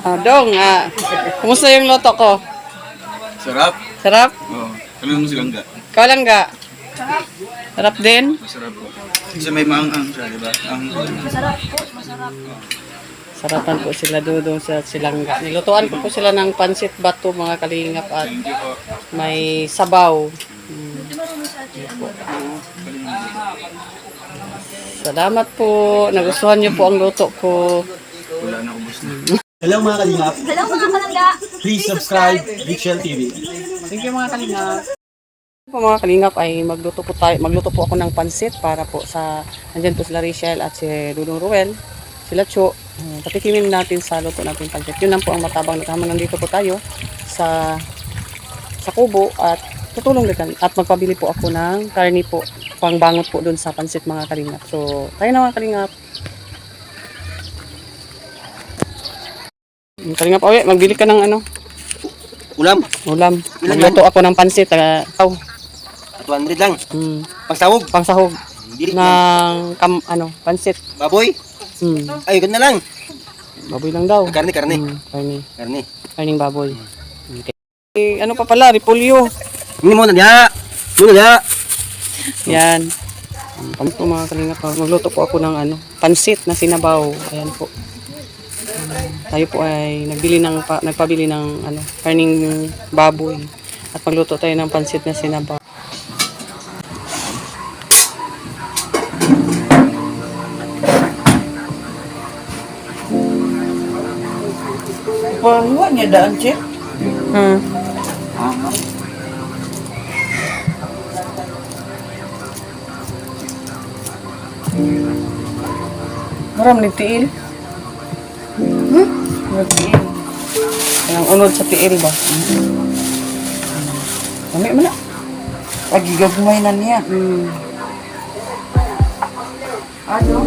Dong, kumusta yung loto ko? Sarap. Sarap? Oo. Kailan mo silang ga? Ikaw lang ga? Sarap din? Masarap po. Kasi may maanghang siya, di ba? Sarapan po sila dudong sa silangga. Nilutuan ko po sila ng pansit bato mga kalingap at Thank you po. may sabaw. Salamat po. Nagustuhan niyo po ang luto ko. Wala na ubos na. Hello mga kalingap. Hello mga kalangga! Please subscribe Richel TV. Thank you mga kalingap. Po mga kalingap ay magluto po ako ng pansit para po sa nandiyan po sila Rachel at si Dudong Ruel, sila Cho. Patikimin natin sa luto natin pansit. Yun lang po ang matabang nakama. Nandito po tayo sa kubo at tutulong din at magpabili po ako ng karni po pangbangot po doon sa pansit mga kalingap. So tayo na mga kalingap. Kalingap awi, magbili ka ng ano? Ulam. Ulam. Magluto ako ng pansit. 200 lang. Pagsahog. Pangsahog Dili ng pansit. Baboy. Ay, ganda lang. Baboy lang daw. Karne. Karni. Karne. Karning baboy. Okay. Ano pa pala? Repolyo. Hindi mo na diya. Yan. Kami po mga kalingap. Magluto po ako ng pansit na sinabaw. Ayan po. Tayo po ay nagpabili ng karning baboy. At magluto tayo ng pansit na sinabaw. Pamuha niya daan, Chef. Maram ni tiil. Tiil. Ang unod sa tiil ba? Kami man na. Pagigagmay na niya. Ano?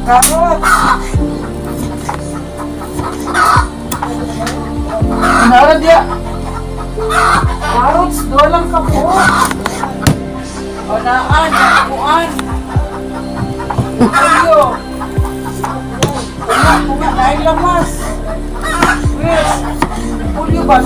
Carrots! Nara dia. Carrots, dolang ka po. O naan, nakuan. Pulyo. Punga, nain lamas. Yes. Pulyo ba?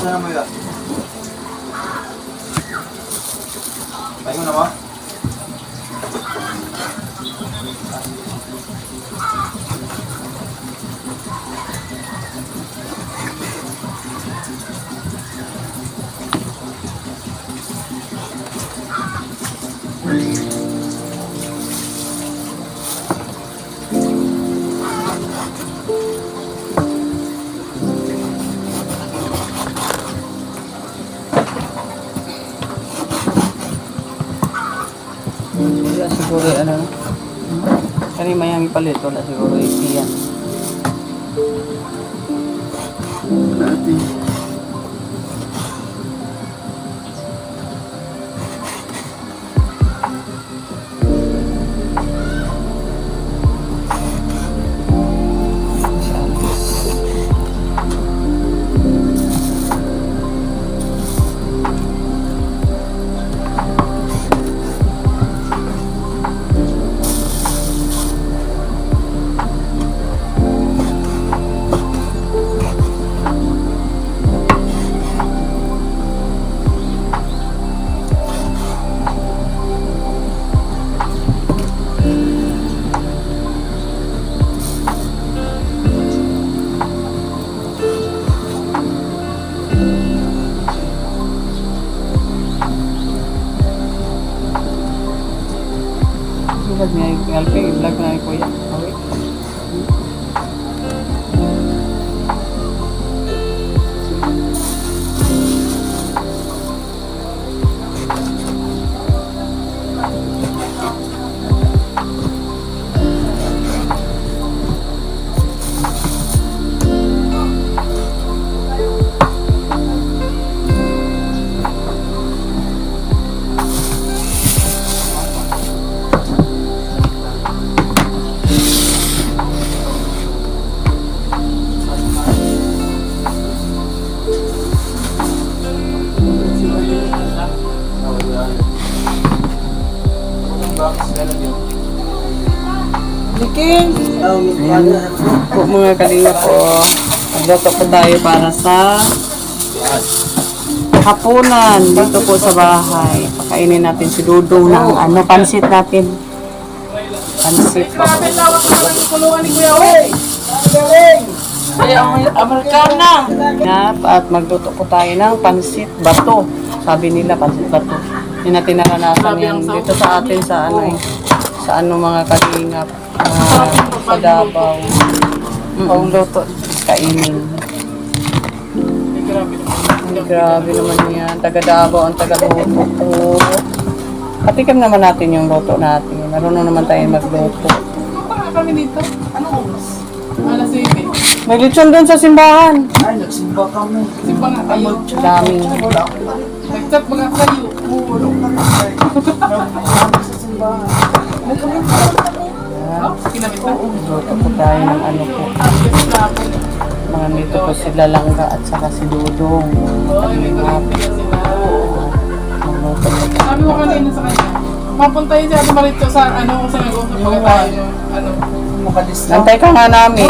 Saan mo yun? Pahingo na mo? Wala siguro ano. Kani mayang ipalit. Wala siguro iyan. Dati. Vlog niya yung alping. Vlog na yung kuya. Okay. Likin! Po mga kalinga po. Magluto po tayo para sa hapunan dito po sa bahay. Pakainin natin si Dudong ng ano, pansit natin. Pansit po. Amerikana! At magluto po tayo ng pansit bato. Sabi nila pansit bato. Hindi natin naranasan yan dito sa atin sa ano eh. Sa ano mga kalingap. Sa Davao. Ang luto. Kainin. Grabe naman yan. Taga Davao ang taga luto po. Patikim naman natin yung luto natin. Marunong naman tayo magluto. Para kami dito. Anong oras? Alas 7. May lechon doon sa simbahan. Ay, nagsimba kami. Simba nga kayo. Daming. Nag-chat mga kayo. Sa simbahan. Oh, kinamit na. Luto po tayo ng ano po. Yes, lapon. Mga Nandito po sila Langga at saka si Dudong. Ay, may kalapit na sila. Magluto po. Sabi ko kanina sa kanya, papuntahin si Ate Marito sa ano, kung saan nag-uusap pag tayo. Ano? Nantay ka nga namin.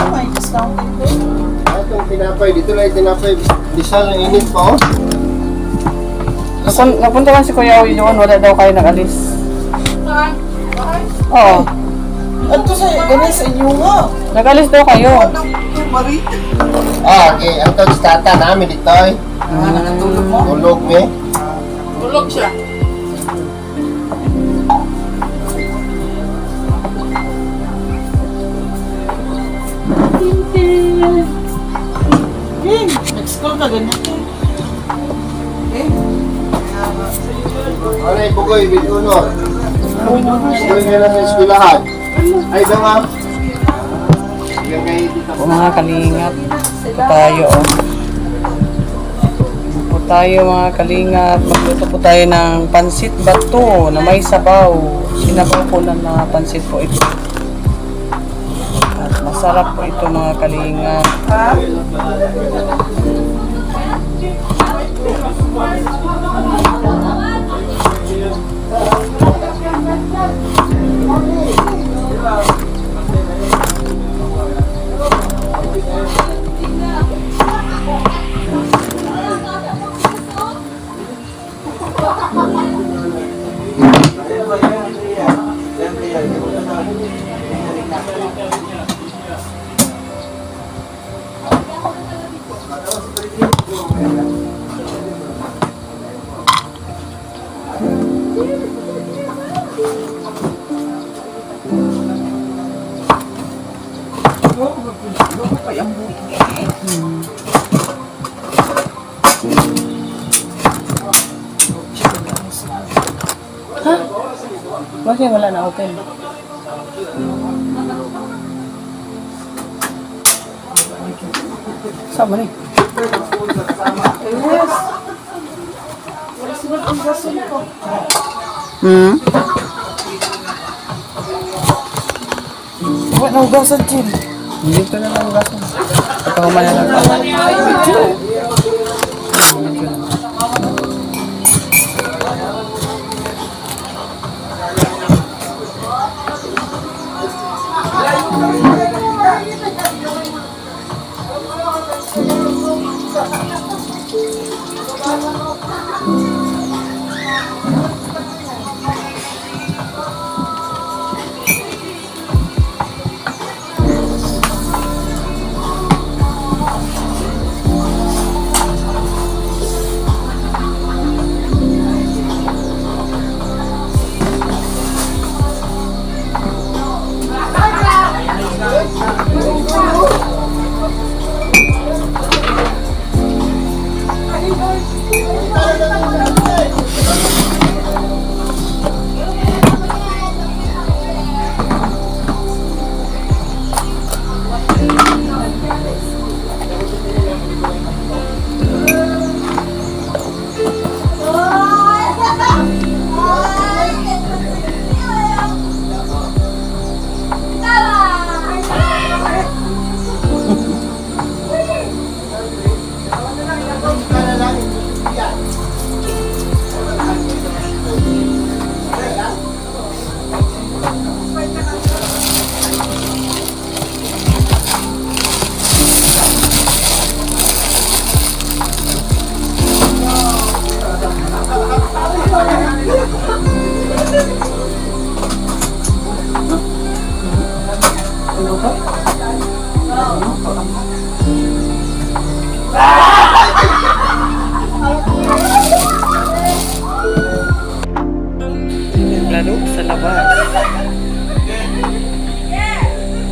Itong tinapay, dito lang yung tinapay. Disal ang init pa, oh. Napunta lang si Kuya Uy doon, wala daw kayo nag-alis. Saan? Bakit? Oo, Ato sa ganun sa inyo nga. nag-alis daw kayo. Ah, okay. Ang tawag sa tata namin dito, eh. Nakatulog mo? Tulog, eh. Tulog siya. Nag-school ka ganun. Ano yung bukoy, binuno? Bukoy nga lang sa eskwelahan. Ay, daw nga. Sige kayo dito. Po mga kalingap. Ito tayo, oh. Ito po tayo mga kalingap. Magluto po tayo ng pansit bato na may sabaw. Sinabaw po ng mga pansit po ito. At masarap po ito mga kalingap. Bakit wala na open? Sama ni. Hmm? Wala na ugasan, Jim. Dito na lang gato. Pagkakuman na lang ako. Naglaro sa labas.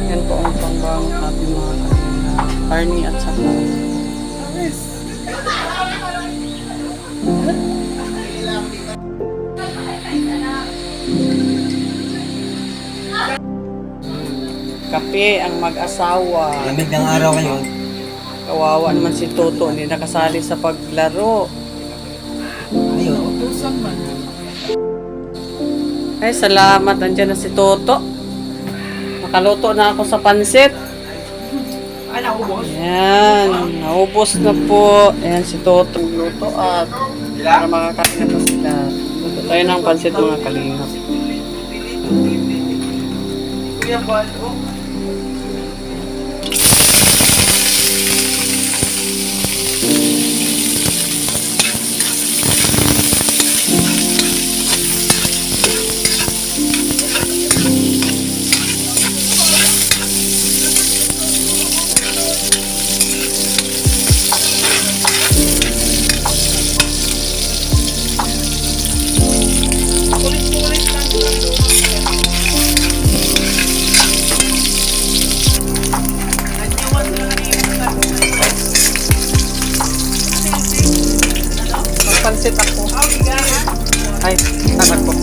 Yan po ang pambang ating mga kanina. Arnie at saka. Kape ang mag-asawa. Lamig ng araw ngayon. Kawawa naman si Toto, hindi nakasali sa paglaro. Ayun. Utusan man. Ay, salamat. Nandiyan na si Toto. Nakaluto na ako sa pansit. naubos. Ayan, naubos na po. Ayan si Toto luto at para makakain na po sila. Luto tayo ng pansit mga kalingap. Magpansit ako. Ay, anak ko.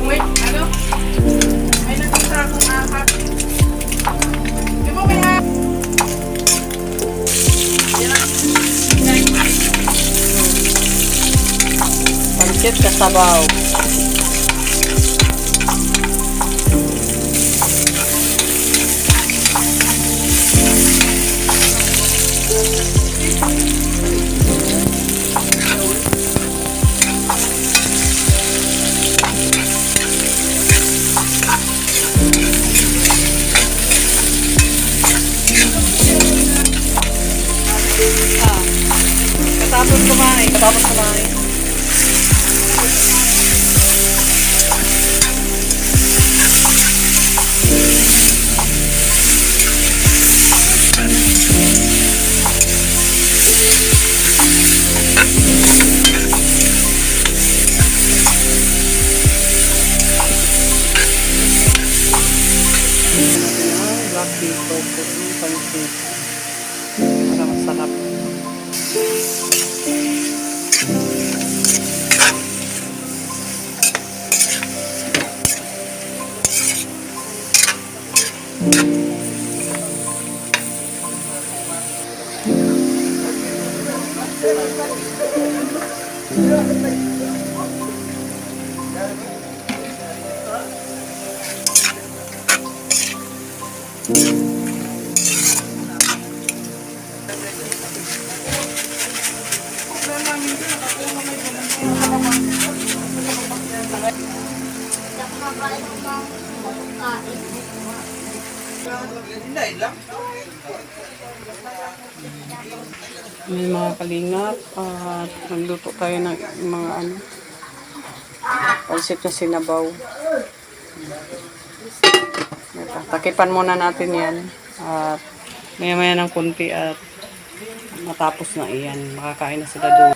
Wait, ano? May nakita akong ahak. Di mo may ahak? Pansit kasabaw. Katapos kumain. Black beef tofu ng pansit. Para masarap. May mga kalingap at nagluto tayo ng mga pansit na sinabaw. Takipan muna natin yan at maya-maya ng kunti at matapos na iyan. Makakain na sila doon.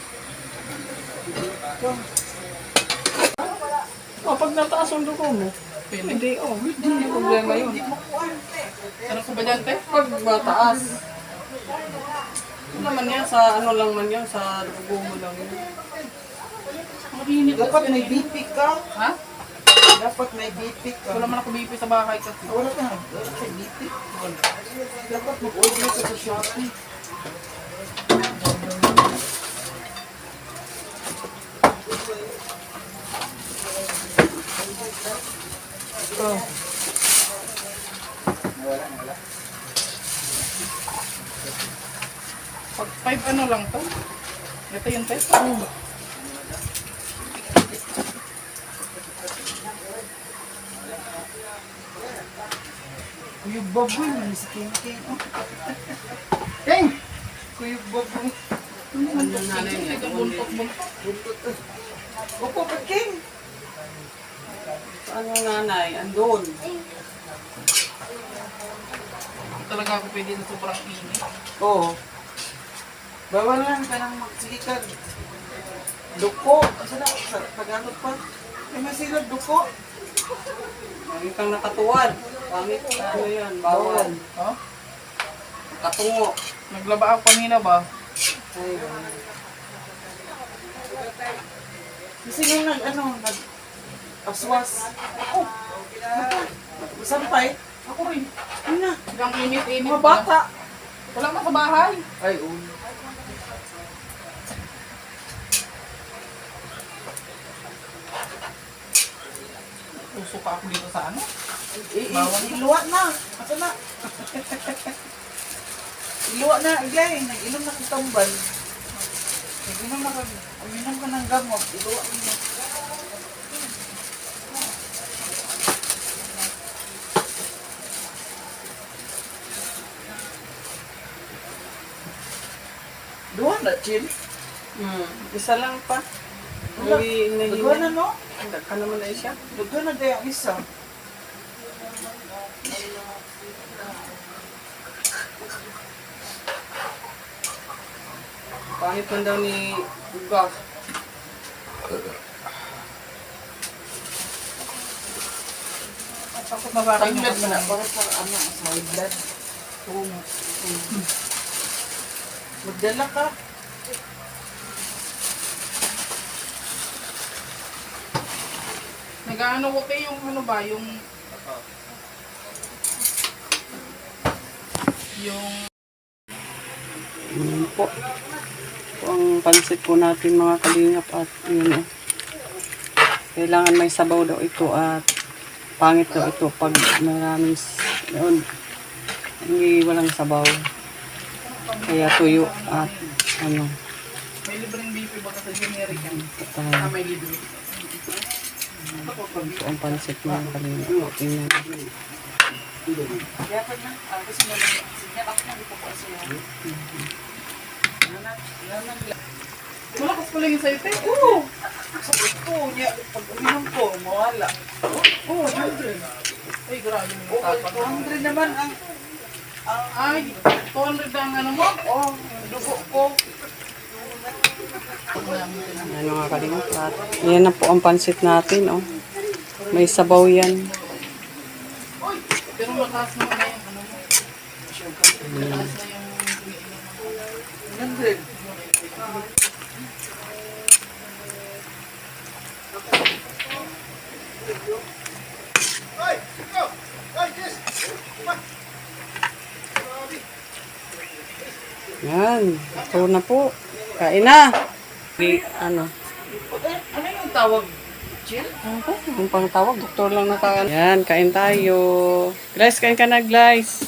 Pag nataas ang dugo mo, hindi na problema yun. Ano ka ba dyan, te? Pag mataas, naman yan sa lang man yan, sa dugo mo lang yun. Dapat may BP ka. Ha? Dapat may BP ka. Wala man ako bipi sa bahay kasi. Wala ka. Wala ka BP. Dapat mag-order ka sa Shopee. Pag 5 ano lang to? Ito yung te? Kuyog baboy man si King King. King! Kuyog baboy. Buntok-buntok. Opo ka King! Ano nanay? Andun. Talaga ako pwede na sobrang init. Oo. Bawal lang ka nang magsigikan. Duko. Asa na? Pag-anot pa? May masilad duko. Lagi kang nakatuwad. Pangit. Ano yan? Bawal. Ha? Katungo. Naglaba ako kanina ba? Ay, Kasi nung aswas. Ako. Sampay. Ako rin. Ano na? Hanggang init-init. Mga bata. Wala man sa bahay. Ay, oo. Uso pa ako dito sa ano. Iluwa na. Asa na? Iluwa na. Igay. Nag-inom na ng tambal. Uminom ka ng gamot. Iluwa na. Duwa na, chill. Isa lang pa. Duwa na, no? Ka naman na siya. Duwa na dahil ang isa. Pangit man daw ni Uga. Tapos mabakay mo Blood mo na. kasi. Bakit sa ano? Sa blood? Oo. Magdala ka. Nag-ano ko kayo yung ano ba, yung Yun po. Ito ang pansit po natin mga kalingap at yun eh. Kailangan may sabaw daw ito at pangit daw ito pag maraming yun. Hindi walang sabaw. Kaya tuyo at ano. may libreng BP ba sa generic yan? Patay. May libre. Ito ang pansit mga kalingap. Tingnan. Malakas pala yung sa'yo, te. Oo. Sakit ko niya. Pag uminom ko, mawala. Oo, 100. Ay, grabe mo Oo, yung tapang. 200 naman ang Ay, 200 ang ano mo? dugo ko. Ano mga kalingap at yan na po ang pansit natin. Oh. May sabaw yan. Pero mataas naman na yung ano mo. Mataas na yung umiinom mo. 100. Yan. Ito na po. Kain na. Di, ano. Ano yung tawag? Chill? Yung pang tawag, doktor lang naka. Yan, kain tayo. Guys, kain ka na, guys.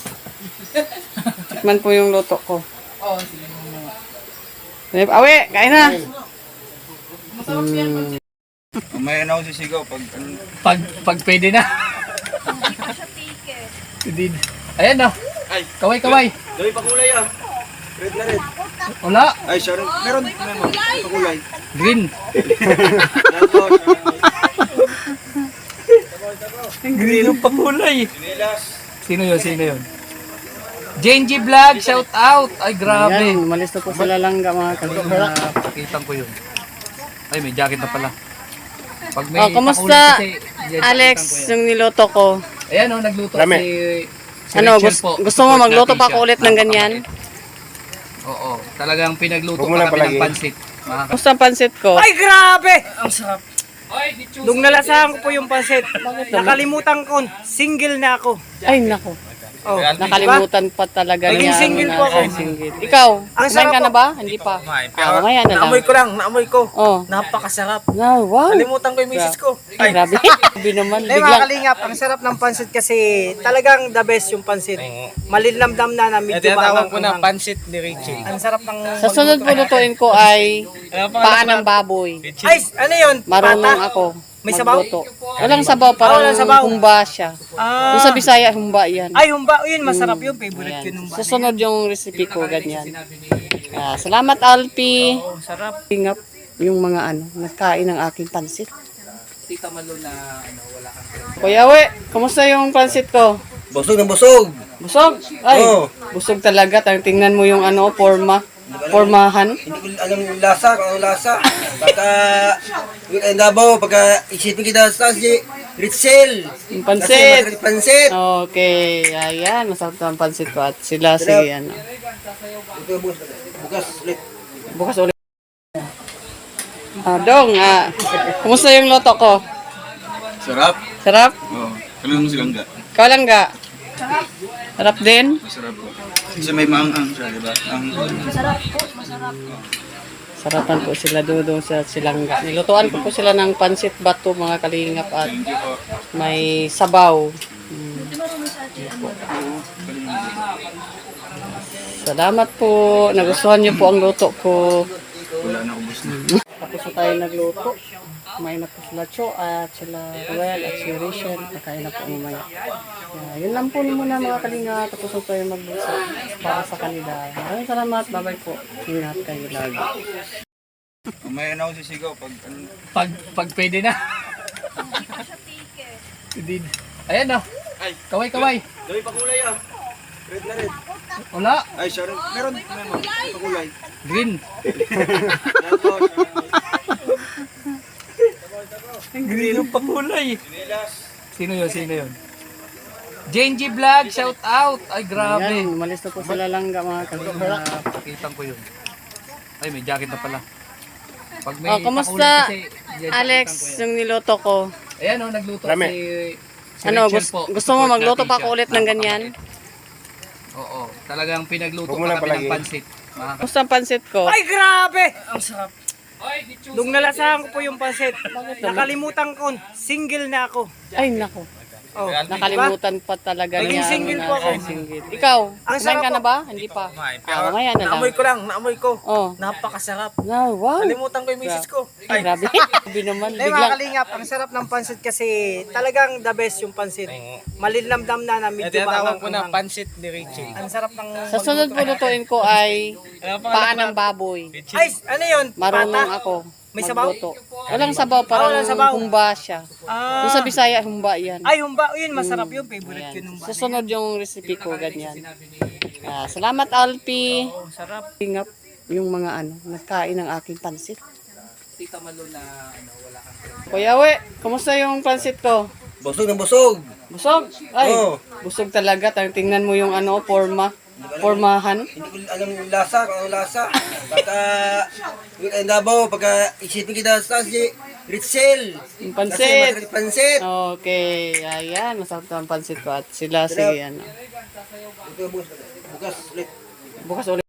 Tikman po yung luto ko. Oo, sige mo. Awe, kain na. Masarap yan. Mamaya na ako sisigaw pag ano. Pag pwede na. Hindi. Ayan na. Kaway, kaway. Dami pa kulay ah. Red na red. Wala. Ay, sorry. Meron. Meron. Pa kulay. Green. Green yung pakulay. Sino yun? Sino yun? Jane G Vlog, shout out. Ay, grabe. Yan, umalis na po sila langga mga kalingap. Pakitang ko yun. Ay, may jacket na pala. Pag may Oh, kamusta, pakulay kasi, yan, Alex, jacketang ko yan. yung niluto ko? Ayan o, nagluto Dami. si Ano, Rachel po. gusto mo magluto pa ako ulit ng ganyan? Oo, talagang pinagluto Huwag mo pa na kami ng palagi. pansit. Gusto ang pansit ko? Ay, grabe! Ang sarap. Nung nalasahan ko po yung pansit, nakalimutan ko, single na ako. Ay, nako. Oh, Nakalimutan pa talaga Naging niya. single ano po na, ako. ay, single. Ikaw, Ang kumain sarap ka na po. ba? Hindi pa. Ah, ngayon na lang. naamoy ko. Oh. Napakasarap. Na, wow. Kalimutan ko yung misis ko. Ay, grabe. Grabe naman. Eh, mga Biglang. kalingap, ang sarap ng pansit kasi talagang the best yung pansit. Malinamdam na medyo Tinatawag ko na maanghang. pansit ni Richie. Ang sarap ng... Sa sunod po lutuin ko ay paa ng baboy. Ay, ano yun? Marunong Pata? ako. May sabaw? magluto. Walang sabaw, parang walang sabaw. humba siya. Ah, Yung sa Bisaya, humba yan. ay, humba. Yun, masarap yun. Favorite Ayan. yun, humba. Susunod yung recipe ko, ganyan. Salamat, Alpi. Sarap. Tingap yung mga ano, nagkain ng aking pansit. Tita Malo na ano, wala kang Kuya We, kumusta yung pansit ko? Busog ng busog. Busog? Ay, Oo. busog talaga. Tingnan mo yung ano, formahan. Hindi ko alam yung lasa, kung ano lasa. Pagka, yung Davao, pagka isipin kita sa si Ritzel. Yung Kasi pansit. masarap yung pansit. Okay, ayan, masarap ang pansit ko at sila sige ano. Ito, bukas ulit. Bukas ulit. Dong, kumusta yung loto ko? Sarap. Sarap? Oo. Kalunong silang ga. Ikaw lang ga? Sarap din? Masarap po. Kasi may maanghang siya, di ba? Ang Sarapan po sila Dudong sa Silangga. Nilutuan ko po sila ng pansit bato mga kalingap at may sabaw. Salamat po. Nagustuhan niyo po ang luto ko. Wala na ubos na. Tapos na tayo nagluto. Kumain na po sila Cho at sila Ruel at si Rachel. Nakain na po mamaya. Yun lang po muna mga kalinga. Tapos na tayo magluto para sa kanila. Maraming salamat. Bye-bye po. Ingat kayo lagi. Mamaya na ako sisigaw pag ano. Pag pwede na. Hindi. Ayan na. Kaway, kaway. Dami pa kulay ah. Red na red. Wala. Ay, sorry. Meron. Pa kulay. Green. Green yung pakulay. Sino yun? Sino yun? Jane G Vlog, shout out. Ay, grabe. Ayan, umalis na po sila Langga mga kalinga. Pakitang ko yun. Ay, may jacket na pala. Pag may Oh, kamusta, pakulay kasi, Alex, jacket ko yan. yung niluto ko? Ayan o, nagluto si Ano, Rachel po. gusto mo Support magluto natin pa siya. ako ulit ng ganyan? Oo, talagang pinagluto pa kami ng pansit. Gusto ang pansit ko? Ay, grabe! Ang sarap. Nung nalasahan ko po yung pansit, nakalimutan ko, single na ako. Ay, nako. Oh, Nakalimutan pa talaga Naging niya. single na- po ako. Ay, single. Ikaw, Ang kumain sarap ka na po. ba? Hindi pa. Mamaya na lang. naamoy ko. Oh. Napakasarap. Wow. Kalimutan ko yung misis ko. Ay, grabe. Grabe naman. Ay, mga Biglang. kalingap, ang sarap ng pansit kasi talagang the best yung pansit. Malinamdam na medyo maangang po na pansit ni Rachel. Ang sarap ng... Sa sunod po lutuin ko ay paan ng baboy. Ay, ano yun? Marunong Pata? ako. May sabaw? magluto. Walang sabaw, parang walang sabaw. humba siya. Ah. Yung sa Bisaya, humba yan. Ay, humba. Yun, masarap yun. Favorite yun, humba. Susunod yung recipe ko, ganyan. Salamat, Alpi. Sarap. Ingap yung mga nagkain ng aking pansit. Tita Malo na wala kang Kuya We, kumusta yung pansit ko? Busog ng busog. Busog? Ay, Oo. busog talaga. Tingnan mo yung formahan. Hindi ko alam yung lasa, kung ano lasa. Pagka, yung Davao, pagka isipin kita sa si Ritzel. Yung Kasi pansit. masarap yung pansit. Okay, ayan. Masarap ang pansit ko. At sila, sige, Ito, bukas ulit. bukas ulit.